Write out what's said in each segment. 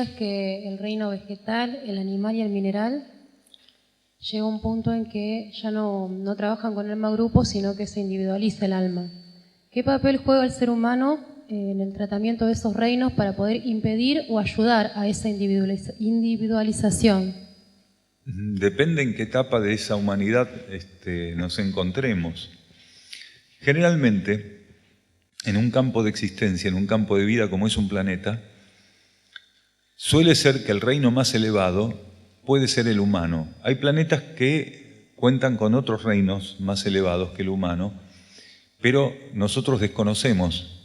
decías que el reino vegetal, el animal y el mineral llega a un punto en que ya no trabajan con alma grupo, sino que se individualiza el alma. ¿Qué papel juega el ser humano en el tratamiento de esos reinos para poder impedir o ayudar a esa individualización? Depende en qué etapa de esa humanidad nos encontremos. Generalmente, en un campo de existencia, en un campo de vida como es un planeta, suele ser que el reino más elevado puede ser el humano. Hay planetas que cuentan con otros reinos más elevados que el humano, pero nosotros desconocemos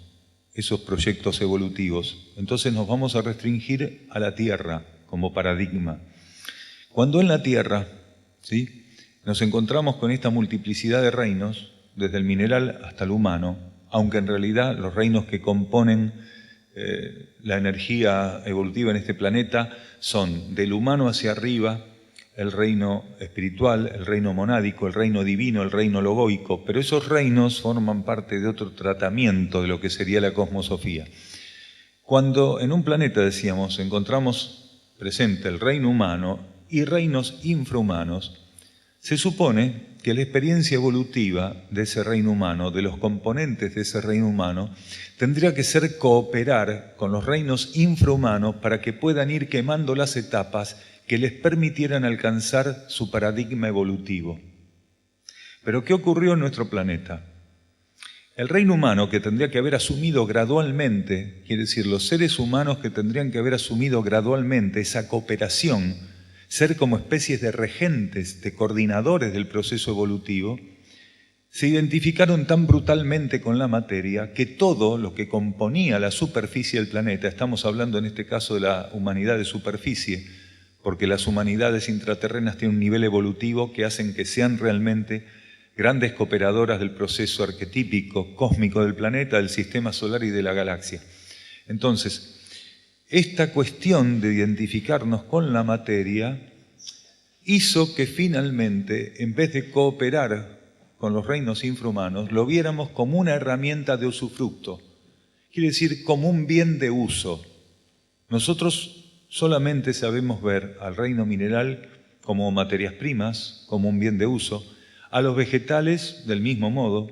esos proyectos evolutivos. Entonces nos vamos a restringir a la Tierra como paradigma. Cuando en la Tierra, ¿sí?, nos encontramos con esta multiplicidad de reinos, desde el mineral hasta el humano, aunque en realidad los reinos que componen la energía evolutiva en este planeta son del humano hacia arriba, el reino espiritual, el reino monádico, el reino divino, el reino logoico, pero esos reinos forman parte de otro tratamiento de lo que sería la cosmosofía. Cuando en un planeta, decíamos, encontramos presente el reino humano y reinos infrahumanos, se supone que la experiencia evolutiva de ese reino humano, de los componentes de ese reino humano, tendría que ser cooperar con los reinos infrahumanos para que puedan ir quemando las etapas que les permitieran alcanzar su paradigma evolutivo. Pero ¿qué ocurrió en nuestro planeta? El reino humano, que tendría que haber asumido gradualmente, quiere decir, los seres humanos que tendrían que haber asumido gradualmente esa cooperación, ser como especies de regentes, de coordinadores del proceso evolutivo, se identificaron tan brutalmente con la materia que todo lo que componía la superficie del planeta, estamos hablando en este caso de la humanidad de superficie, porque las humanidades intraterrenas tienen un nivel evolutivo que hacen que sean realmente grandes cooperadoras del proceso arquetípico, cósmico del planeta, del sistema solar y de la galaxia. Entonces, esta cuestión de identificarnos con la materia hizo que finalmente, en vez de cooperar con los reinos infrahumanos, lo viéramos como una herramienta de usufructo, quiere decir como un bien de uso. Nosotros solamente sabemos ver al reino mineral como materias primas, como un bien de uso, a los vegetales del mismo modo,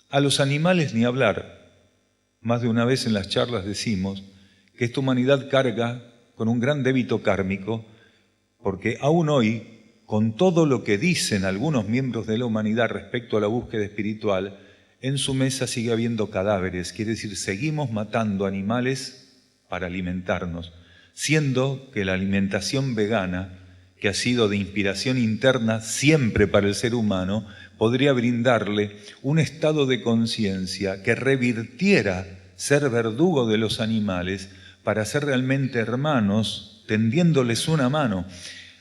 a los animales ni hablar. Más de una vez en las charlas decimos que esta humanidad carga con un gran débito kármico, porque aún hoy, con todo lo que dicen algunos miembros de la humanidad respecto a la búsqueda espiritual, en su mesa sigue habiendo cadáveres, quiere decir, seguimos matando animales para alimentarnos, siendo que la alimentación vegana, que ha sido de inspiración interna siempre para el ser humano, podría brindarle un estado de conciencia que revirtiera ser verdugo de los animales para ser realmente hermanos, tendiéndoles una mano.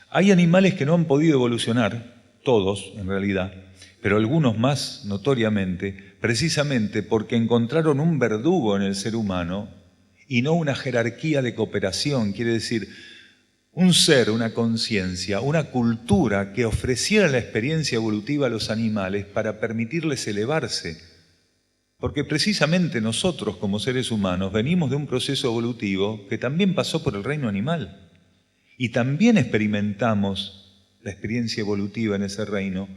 Hay animales que no han podido evolucionar, todos en realidad, pero algunos más notoriamente, precisamente porque encontraron un verdugo en el ser humano y no una jerarquía de cooperación, quiere decir, un ser, una conciencia, una cultura que ofreciera la experiencia evolutiva a los animales para permitirles elevarse. Porque precisamente nosotros como seres humanos venimos de un proceso evolutivo que también pasó por el reino animal y también experimentamos la experiencia evolutiva en ese reino,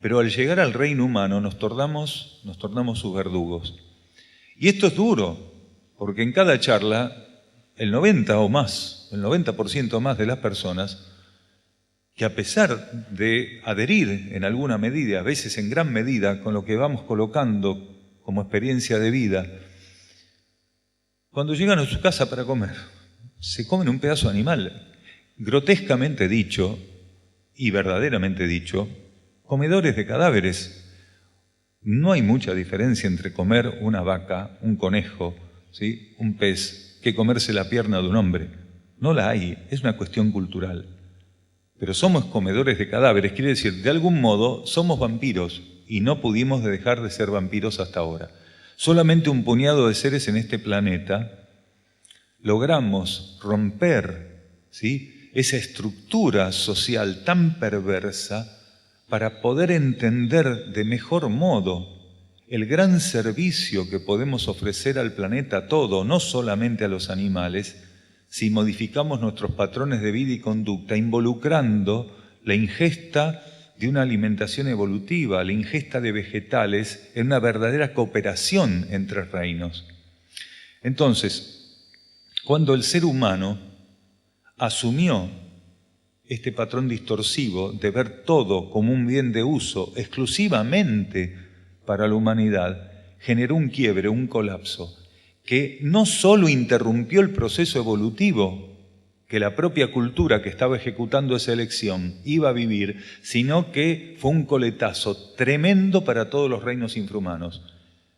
pero al llegar al reino humano nos tornamos sus verdugos. Y esto es duro, porque en cada charla el 90% más de las personas que a pesar de adherir en alguna medida, a veces en gran medida, con lo que vamos colocando como experiencia de vida, cuando llegan a su casa para comer, se comen un pedazo de animal, grotescamente dicho y verdaderamente dicho, comedores de cadáveres. No hay mucha diferencia entre comer una vaca, un conejo, ¿sí?, un pez, que comerse la pierna de un hombre. No la hay, es una cuestión cultural. Pero somos comedores de cadáveres, quiere decir, de algún modo somos vampiros y no pudimos dejar de ser vampiros hasta ahora. Solamente un puñado de seres en este planeta logramos romper, ¿sí?, esa estructura social tan perversa para poder entender de mejor modo el gran servicio que podemos ofrecer al planeta todo, no solamente a los animales, si modificamos nuestros patrones de vida y conducta, involucrando la ingesta de una alimentación evolutiva, la ingesta de vegetales, en una verdadera cooperación entre reinos. Entonces, cuando el ser humano asumió este patrón distorsivo de ver todo como un bien de uso exclusivamente para la humanidad, generó un quiebre, un colapso, que no solo interrumpió el proceso evolutivo que la propia cultura que estaba ejecutando esa elección iba a vivir, sino que fue un coletazo tremendo para todos los reinos infrahumanos.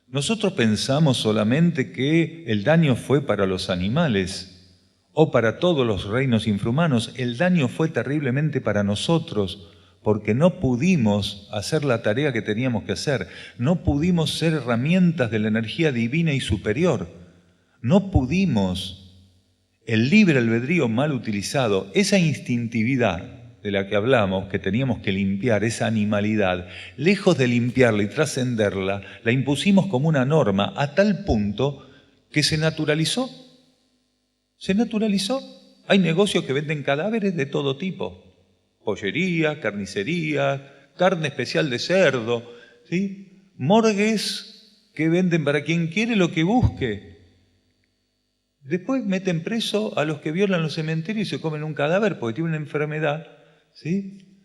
Nosotros pensamos solamente que el daño fue para los animales o para todos los reinos infrahumanos. El daño fue terriblemente para nosotros, porque no pudimos hacer la tarea que teníamos que hacer, no pudimos ser herramientas de la energía divina y superior, no pudimos. El libre albedrío mal utilizado, esa instintividad de la que hablamos, que teníamos que limpiar, esa animalidad, lejos de limpiarla y trascenderla, la impusimos como una norma a tal punto que se naturalizó. Se naturalizó. Hay negocios que venden cadáveres de todo tipo. Pollería, carnicería, carne especial de cerdo, ¿sí? Morgues que venden para quien quiere lo que busque. Después meten preso a los que violan los cementerios y se comen un cadáver porque tienen una enfermedad, ¿sí?,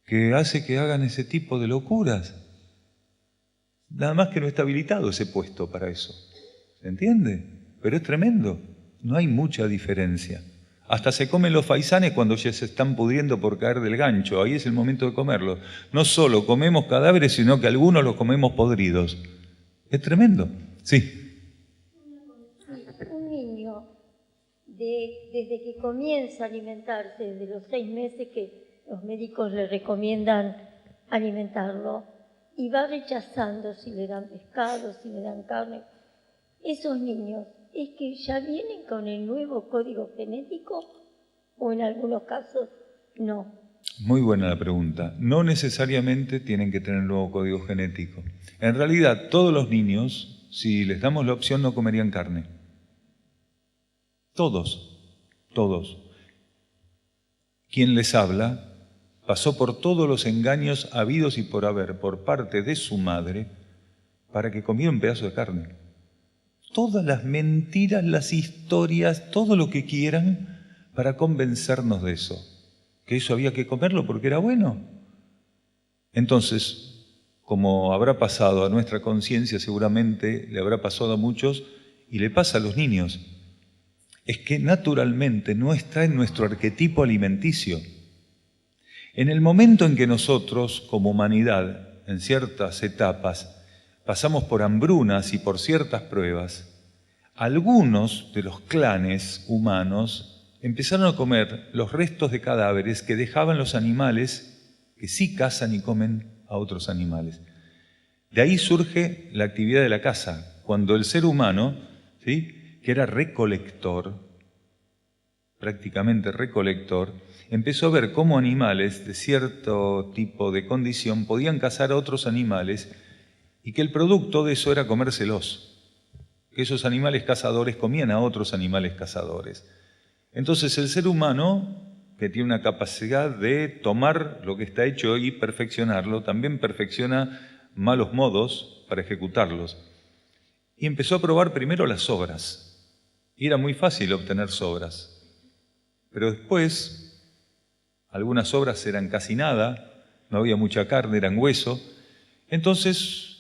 que hace que hagan ese tipo de locuras. Nada más que no está habilitado ese puesto para eso. ¿Se entiende? Pero es tremendo. No hay mucha diferencia. Hasta se comen los faisanes cuando ya se están pudriendo por caer del gancho. Ahí es el momento de comerlos. No solo comemos cadáveres, sino que algunos los comemos podridos. Es tremendo. Sí. Un niño, desde que comienza a alimentarse, desde los 6 meses que los médicos le recomiendan alimentarlo, y va rechazando si le dan pescado, si le dan carne, esos niños, ¿es que ya vienen con el nuevo código genético o en algunos casos no? Muy buena la pregunta. No necesariamente tienen que tener el nuevo código genético. En realidad, todos los niños, si les damos la opción, no comerían carne. Todos. Quien les habla pasó por todos los engaños habidos y por haber por parte de su madre para que comiera un pedazo de carne. Todas las mentiras, las historias, todo lo que quieran para convencernos de eso, que eso había que comerlo porque era bueno. Entonces, como habrá pasado a nuestra conciencia, seguramente le habrá pasado a muchos y le pasa a los niños, es que naturalmente no está en nuestro arquetipo alimenticio. En el momento en que nosotros, como humanidad, en ciertas etapas, pasamos por hambrunas y por ciertas pruebas, algunos de los clanes humanos empezaron a comer los restos de cadáveres que dejaban los animales que sí cazan y comen a otros animales. De ahí surge la actividad de la caza, cuando el ser humano, ¿sí?, que era recolector, prácticamente recolector, empezó a ver cómo animales de cierto tipo de condición podían cazar a otros animales y que el producto de eso era comérselos, que esos animales cazadores comían a otros animales cazadores. Entonces el ser humano, que tiene una capacidad de tomar lo que está hecho y perfeccionarlo, también perfecciona malos modos para ejecutarlos. Y empezó a probar primero las sobras. Y era muy fácil obtener sobras. Pero después, algunas sobras eran casi nada, no había mucha carne, eran hueso. Entonces,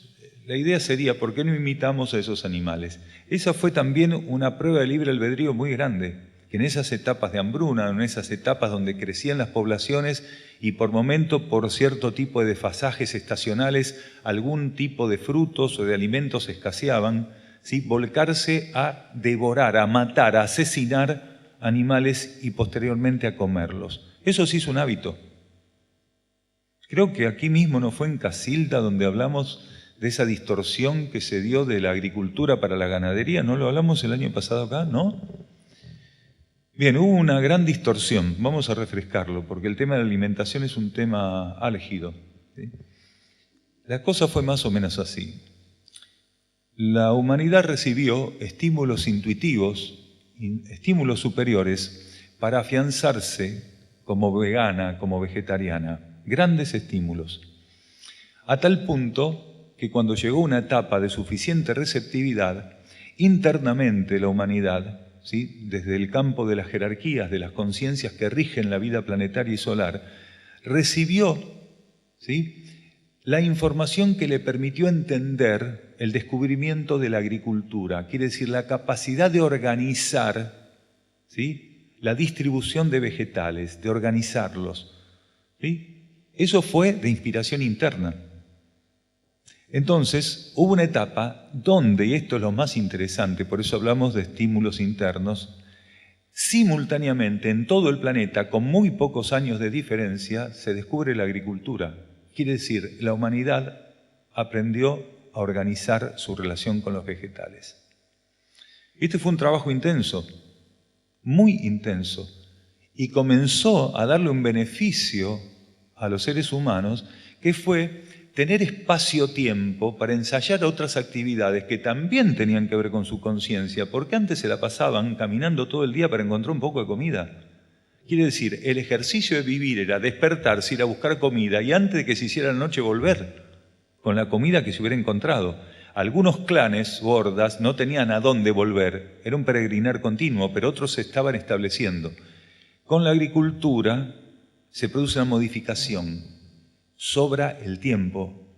la idea sería, ¿por qué no imitamos a esos animales? Esa fue también una prueba de libre albedrío muy grande, que en esas etapas de hambruna, en esas etapas donde crecían las poblaciones y por momento, por cierto tipo de desfasajes estacionales, algún tipo de frutos o de alimentos escaseaban, ¿sí?, volcarse a devorar, a matar, a asesinar animales y posteriormente a comerlos. Eso sí es un hábito. Creo que aquí mismo no fue en Casilda donde hablamos de esa distorsión que se dio de la agricultura para la ganadería. ¿No lo hablamos el año pasado acá? ¿No? Bien, hubo una gran distorsión. Vamos a refrescarlo porque el tema de la alimentación es un tema álgido, ¿sí? La cosa fue más o menos así. La humanidad recibió estímulos intuitivos estímulos superiores para afianzarse como vegana, como vegetariana. Grandes estímulos. A tal punto que cuando llegó una etapa de suficiente receptividad, internamente la humanidad, ¿sí?, desde el campo de las jerarquías, de las conciencias que rigen la vida planetaria y solar, recibió, ¿sí?, la información que le permitió entender el descubrimiento de la agricultura, quiere decir la capacidad de organizar, ¿sí?, la distribución de vegetales, de organizarlos, ¿sí? Eso fue de inspiración interna. Entonces, hubo una etapa donde, y esto es lo más interesante, por eso hablamos de estímulos internos, simultáneamente en todo el planeta, con muy pocos años de diferencia, se descubre la agricultura. Quiere decir, la humanidad aprendió a organizar su relación con los vegetales. Este fue un trabajo intenso, muy intenso, y comenzó a darle un beneficio a los seres humanos, que fue tener espacio-tiempo para ensayar otras actividades que también tenían que ver con su conciencia, porque antes se la pasaban caminando todo el día para encontrar un poco de comida. Quiere decir, el ejercicio de vivir era despertarse, ir a buscar comida y antes de que se hiciera la noche volver con la comida que se hubiera encontrado. Algunos clanes, hordas, no tenían a dónde volver, era un peregrinar continuo, pero otros se estaban estableciendo. Con la agricultura se produce una modificación, sobra el tiempo.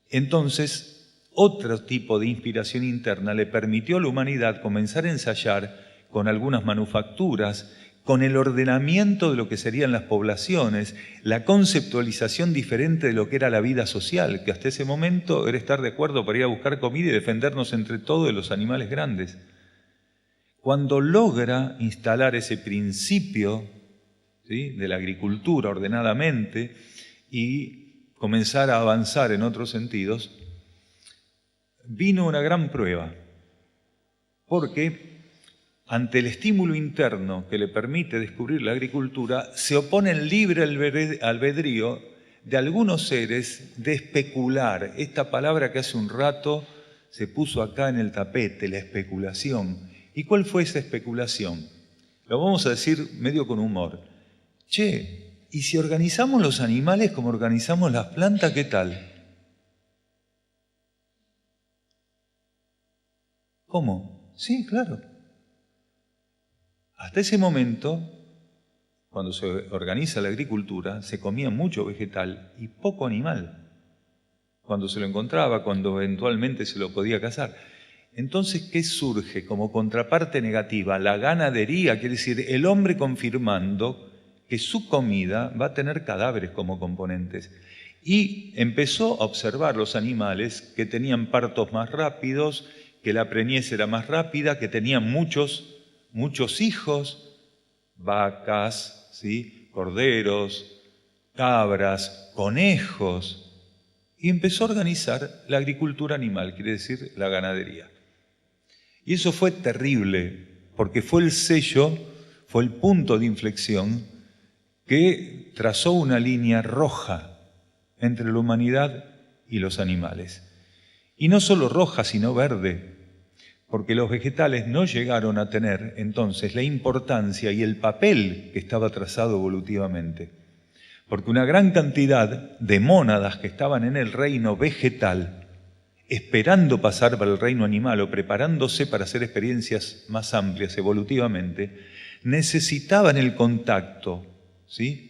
Entonces, otro tipo de inspiración interna le permitió a la humanidad comenzar a ensayar con algunas manufacturas, con el ordenamiento de lo que serían las poblaciones, la conceptualización diferente de lo que era la vida social, que hasta ese momento era estar de acuerdo para ir a buscar comida y defendernos entre todos de los animales grandes. Cuando logra instalar ese principio, ¿sí?, de la agricultura ordenadamente y comenzar a avanzar en otros sentidos, vino una gran prueba, porque ante el estímulo interno que le permite descubrir la agricultura, se opone el libre albedrío de algunos seres de especular. Esta palabra que hace un rato se puso acá en el tapete, la especulación. ¿Y cuál fue esa especulación? Lo vamos a decir medio con humor. Che, ¿y si organizamos los animales como organizamos las plantas, qué tal? ¿Cómo? Sí, claro. Hasta ese momento, cuando se organiza la agricultura, se comía mucho vegetal y poco animal. Cuando se lo encontraba, cuando eventualmente se lo podía cazar. Entonces, ¿qué surge como contraparte negativa? La ganadería, quiere decir, el hombre confirmando que su comida va a tener cadáveres como componentes. Y empezó a observar los animales que tenían partos más rápidos, que la preñez era más rápida, que tenían muchos hijos, vacas, ¿sí?, corderos, cabras, conejos, y empezó a organizar la agricultura animal, quiere decir la ganadería. Y eso fue terrible, porque fue el sello, fue el punto de inflexión que trazó una línea roja entre la humanidad y los animales. Y no solo roja, sino verde, porque los vegetales no llegaron a tener entonces la importancia y el papel que estaba trazado evolutivamente. Porque una gran cantidad de mónadas que estaban en el reino vegetal, esperando pasar para el reino animal o preparándose para hacer experiencias más amplias evolutivamente, necesitaban el contacto, ¿sí?,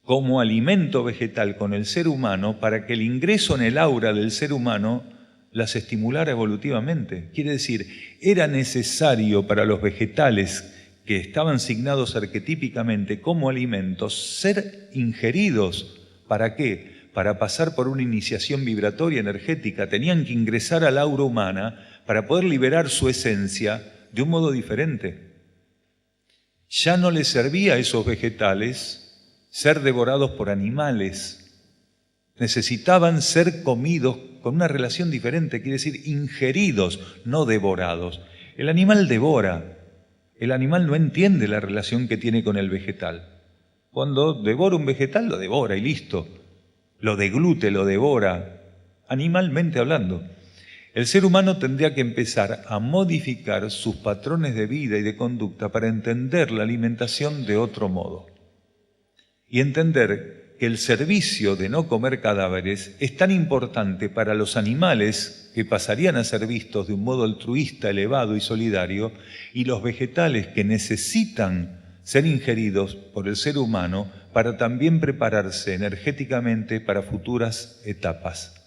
como alimento vegetal con el ser humano para que el ingreso en el aura del ser humano las estimulara evolutivamente. Quiere decir, era necesario para los vegetales que estaban signados arquetípicamente como alimentos ser ingeridos. ¿Para qué? Para pasar por una iniciación vibratoria energética. Tenían que ingresar al aura humana para poder liberar su esencia de un modo diferente. Ya no les servía a esos vegetales ser devorados por animales. Necesitaban ser comidos con una relación diferente, quiere decir ingeridos, no devorados. El animal devora, el animal no entiende la relación que tiene con el vegetal. Cuando devora un vegetal, lo devora y listo. Lo deglute, lo devora, animalmente hablando. El ser humano tendría que empezar a modificar sus patrones de vida y de conducta para entender la alimentación de otro modo. Y entender que el servicio de no comer cadáveres es tan importante para los animales que pasarían a ser vistos de un modo altruista, elevado y solidario, y los vegetales que necesitan ser ingeridos por el ser humano para también prepararse energéticamente para futuras etapas.